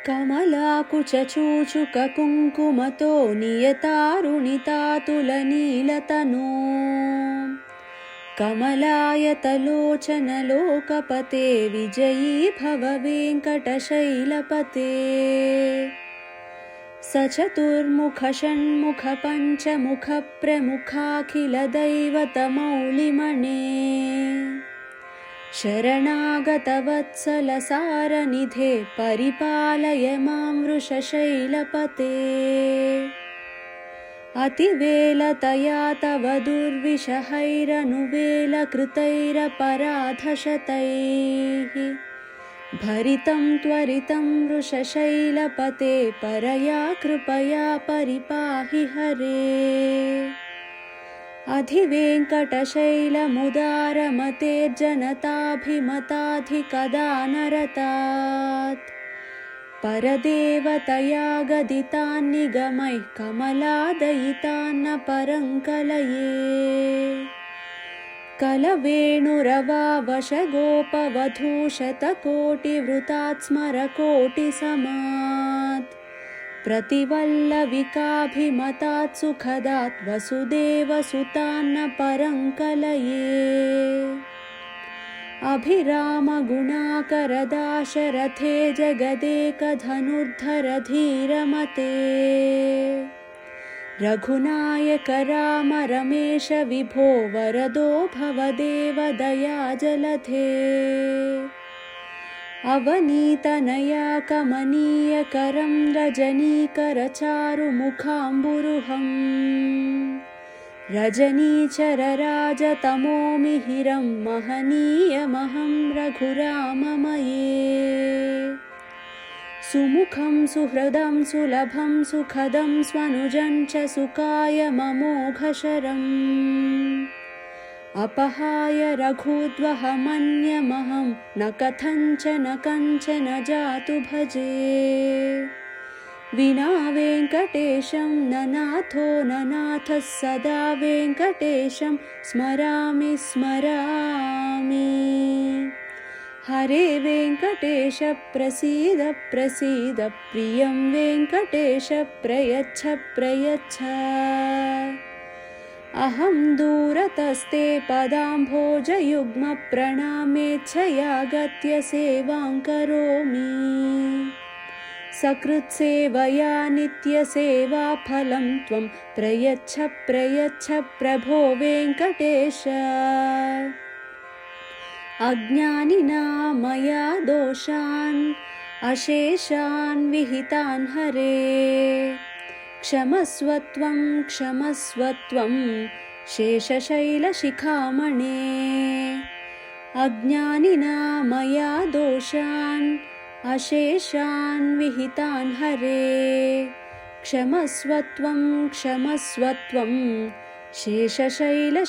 कमलाकुचूचुककुङ्कुमतो नियतारुणितातुलनीलतनो कमलायतलोचनलोकपते विजयी भव वेङ्कटशैलपते। स चतुर्मुखषण्मुखपञ्चमुखप्रमुखाखिलदैवतमौलिमणे शरणागतवत्सलसारनिधे परिपालय मां वृषशैलपते। अतिवेलतया तव दुर्विषहैरनुवेलकृतैरपराधशतैः भरितं त्वरितं वृषशैलपते परया कृपया परिपाहि हरे। अधिवेङ्कटशैलमुदारमतेर्जनताभिमताधिकदानरतात् परदेवतया गदितान्निगमैः कमलादयितान्न परङ्कलये। कलवेणुरवावशगोपवधूशतकोटिवृतात् स्मरकोटिसमात् प्रतिवल्लविकाभिमतात् सुखदात् वसुदेवसुतान्न परङ्कलये। अभिरामगुणाकरदाशरथे जगदेकधनुर्धर धीरमते रघुनायक राम रमेश विभो वरदो भवदेव दयाजलधे। अवनीतनया कमनीयकरं रजनीकरचारुमुखाम्बुरुहम् रजनीचरराजतमोमिहिरं महनीयमहं रघुराममये। सुमुखं सुहृदं सुलभं सुखदं स्वनुजं च सुकायममोघशरम् अपहाय रघूद्वहमन्यमहं न कथञ्चन कञ्चन जातु भजे। विना वेङ्कटेशं न नाथो न नाथः सदा वेङ्कटेशं स्मरामि स्मरामि। हरे वेङ्कटेश प्रसीद प्रसीद प्रियं वेङ्कटेश प्रयच्छ प्रयच्छ। अहं दूरतस्ते पदाम्भोजयुग्मप्रणामेच्छयागत्य सेवां करोमि। सकृत्सेवया नित्यसेवाफलं त्वं प्रयच्छ प्रयच्छ प्रभो वेङ्कटेश। अज्ञानिना मया दोषान् अशेषान् विहितान् हरे क्षमस्व त्वं शेषशैलशिखामणे। अज्ञानिना मया दोषान् अशेषान् विहितान् हरे क्षमस्व त्वं शेषशैलशिखामणे।